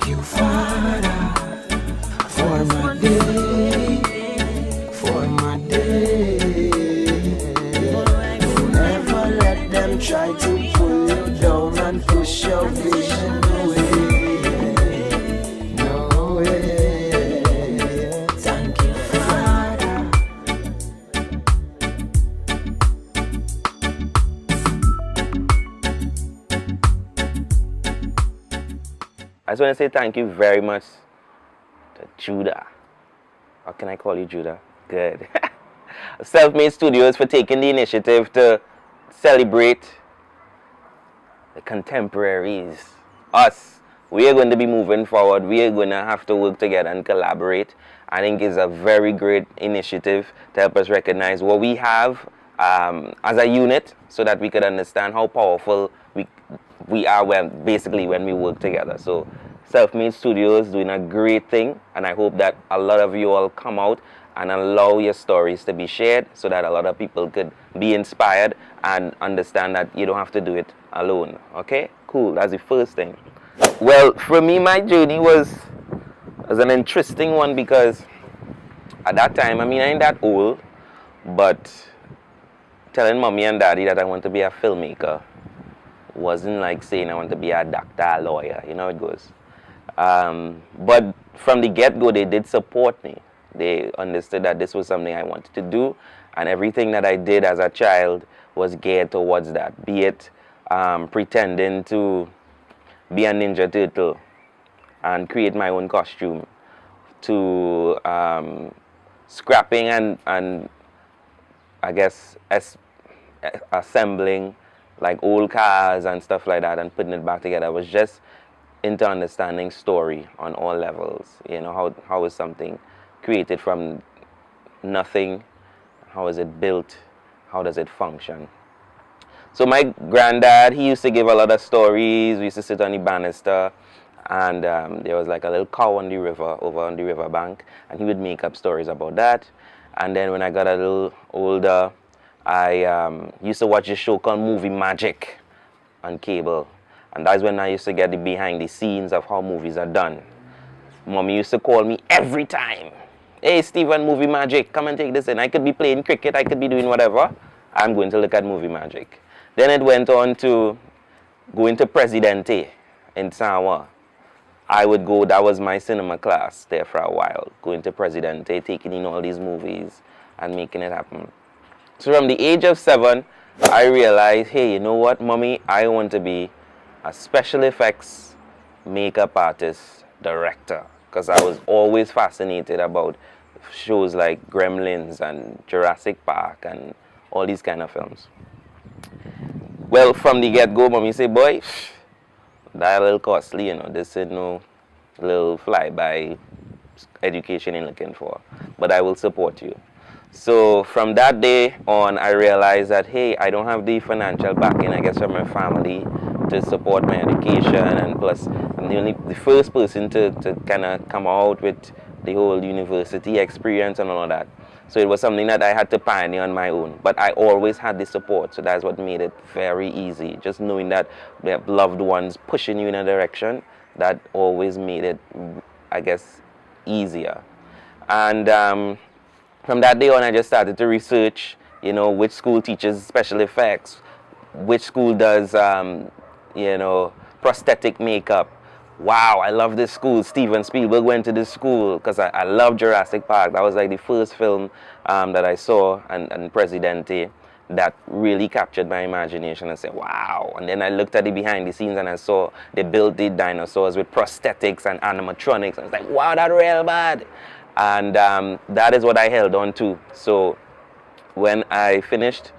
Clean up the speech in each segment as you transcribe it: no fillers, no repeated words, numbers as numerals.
you, Father, for my day, for my day. Don't ever let them try to pull you down and push your vision away. No way. Thank you, Father. I just want to say thank you very much to Judah. How can I call you Judah? Good. SelfMade Studios for taking the initiative to celebrate the contemporaries. Us. We are going to be moving forward. We are going to have to work together and collaborate. I think it's a very great initiative to help us recognize what we have as a unit so that we could understand how powerful we are when we work together. So SelfMade Studios doing a great thing, and I hope that a lot of you all come out and allow your stories to be shared so that a lot of people could be inspired and understand that you don't have to do it alone. Okay? Cool. That's the first thing. Well, for me, my journey was an interesting one because at that time, I mean, I ain't that old, but telling mommy and daddy that I want to be a filmmaker wasn't like saying I want to be a doctor, a lawyer. You know how it goes. But from the get-go, they did support me. They understood that this was something I wanted to do, and everything that I did as a child was geared towards that, be it pretending to be a Ninja Turtle and create my own costume, to scrapping and I guess assembling like old cars and stuff like that and putting it back together. I was just into understanding story on all levels. You know, how is something created from nothing? How is it built? How does it function? So my granddad, he used to give a lot of stories. We used to sit on the banister, and there was like a little cow on the river, over on the river bank, and he would make up stories about that. And then when I got a little older, I used to watch a show called Movie Magic on cable. And that's when I used to get the behind the scenes of how movies are done. Mommy used to call me every time. Hey, Steven, Movie Magic, come and take this in. I could be playing cricket, I could be doing whatever. I'm going to look at Movie Magic. Then it went on to going to Presidente in Sawa. I would go, that was my cinema class there for a while. Going to Presidente, taking in all these movies and making it happen. So from the age of 7, I realized, hey, you know what, Mommy? I want to be a special effects makeup artist, director. Because I was always fascinated about shows like Gremlins and Jurassic Park and all these kind of films. Well, from the get-go, Mommy said, boy, that a little costly, you know. This is no little fly-by education you're looking for. But I will support you. So from that day on, I realized that, hey, I don't have the financial backing, I guess, from my family to support my education, and plus I'm the first person to kind of come out with the whole university experience and all of that. So it was something that I had to pioneer on my own, but I always had the support, so that's what made it very easy. Just knowing that we have loved ones pushing you in a direction, that always made it, I guess, easier. And from that day on, I just started to research, you know, which school teaches special effects, which school does you know, prosthetic makeup. Wow, I love this school. Steven Spielberg went to this school because I love Jurassic Park. That was like the first film that I saw, and Presidente, that really captured my imagination. I said, wow. And then I looked at the behind the scenes and I saw they built the dinosaurs with prosthetics and animatronics. I was like, wow, that's real bad. And that is what I held on to. So when I finished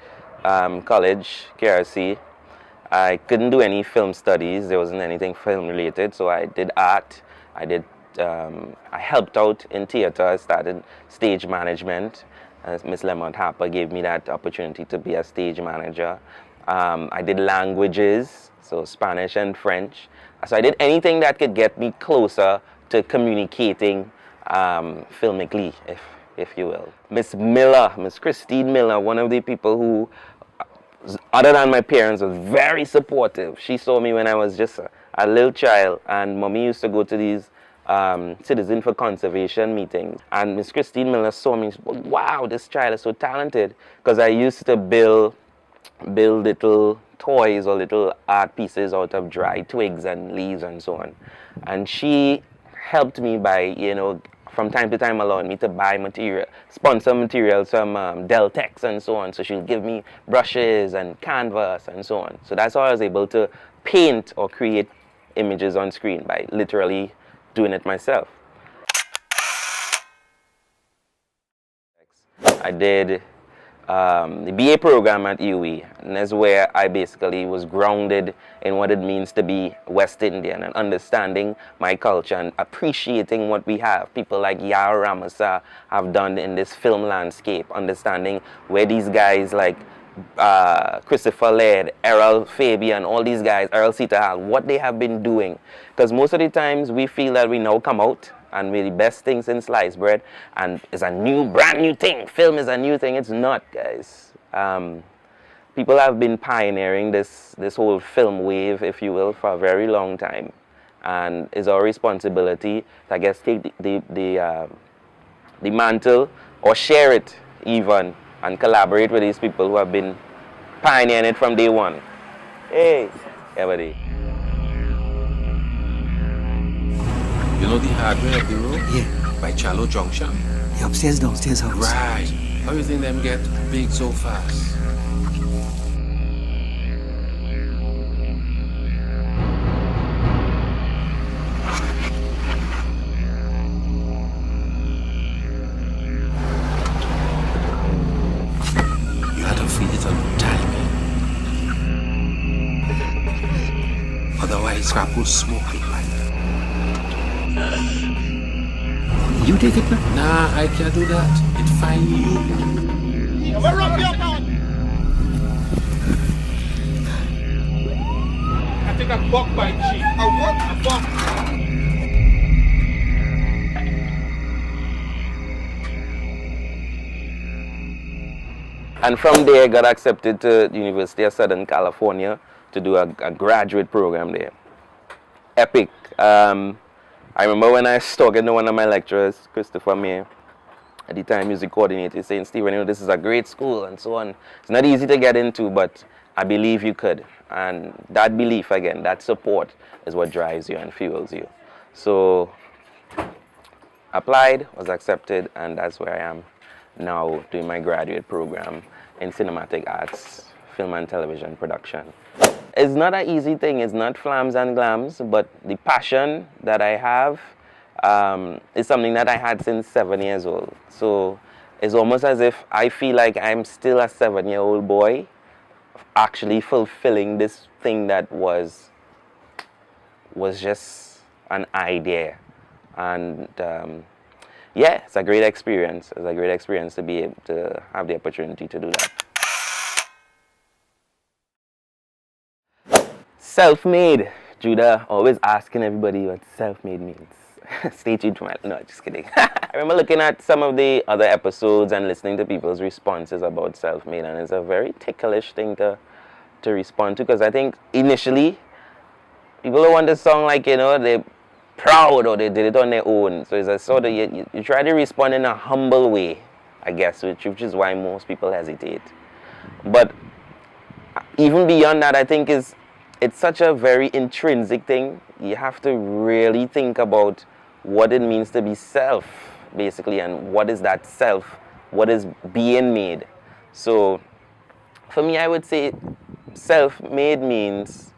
college, KRC, I couldn't do any film studies. There wasn't anything film related, so I did art. I helped out in theater. I started stage management. Miss Lemont Harper gave me that opportunity to be a stage manager. I did languages, so Spanish and French. So I did anything that could get me closer to communicating filmically, if you will. Miss Miller, Miss Christine Miller, one of the people who, other than my parents, was very supportive. She saw me when I was just a a little child, and mommy used to go to these citizen for conservation meetings, and Miss Christine Miller saw me. She said, wow, this child is so talented, because I used to build little toys or little art pieces out of dry twigs and leaves and so on. And she helped me by, you know, from time to time allowing me to buy material, sponsor materials from Deltex and so on. So she'll give me brushes and canvas and so on. So that's how I was able to paint or create images on screen, by literally doing it myself. I did the BA program at UWE, and that's where I basically was grounded in what it means to be West Indian and understanding my culture and appreciating what we have. People like Yara Ramasa have done in this film landscape, understanding where these guys like Christopher Laird, Errol Fabian, all these guys, Earl Sitahal, what they have been doing. Because most of the times we feel that we now come out and we're the best thing since sliced bread, and it's a brand new thing. Film is a new thing. It's not, guys. People have been pioneering this whole film wave, if you will, for a very long time, and it's our responsibility to, I guess, take the mantle, or share it even, and collaborate with these people who have been pioneering it from day one. Hey, everybody. You know the hardware of the road? Yeah. By Chalo Junction? The upstairs, downstairs house. Right. How do you think them get big so fast? You had to feed it on timing. Otherwise, crap will smoke it like. You take it now? Nah, I can't do that. It find you. I think a buck by cheap. A what? A buck. And from there, I got accepted to the University of Southern California to do a graduate program there. Epic. I remember when I was talking to one of my lecturers, Christopher May, at the time music coordinator, saying, Stephen, you know, this is a great school and so on. It's not easy to get into, but I believe you could. And that belief, again, that support is what drives you and fuels you. So, applied, was accepted, and that's where I am now doing my graduate program in cinematic arts, film and television production. It's not an easy thing, it's not flams and glams, but the passion that I have is something that I had since 7 years old. So it's almost as if I feel like I'm still a 7-year-old boy actually fulfilling this thing that was just an idea. And yeah, it's a great experience. It's a great experience to be able to have the opportunity to do that. Self-made. Judah always asking everybody what self-made means. Stay tuned to my... No, just kidding. I remember looking at some of the other episodes and listening to people's responses about self-made, and it's a very ticklish thing to respond to, because I think initially people don't want the song like, you know, they're proud or they did it on their own. So it's a sort of, you try to respond in a humble way, I guess, which is why most people hesitate. But even beyond that, I think it's such a very intrinsic thing. You have to really think about what it means to be self, basically, and what is that self, what is being made. So for me, I would say self-made means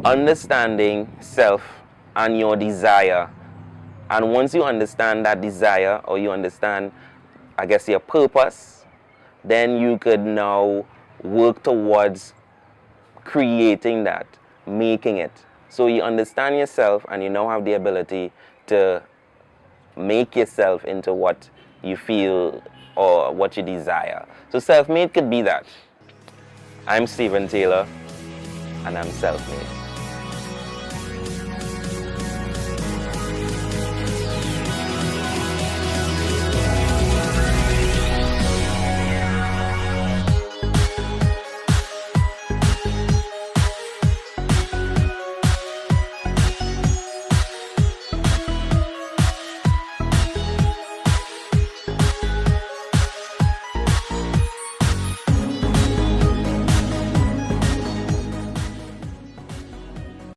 understanding self and your desire. And once you understand that desire, or you understand, I guess, your purpose, then you could now work towards creating that, making it. So you understand yourself, and you now have the ability to make yourself into what you feel or what you desire. So self-made could be that. I'm Stephen Taylor, and I'm self-made.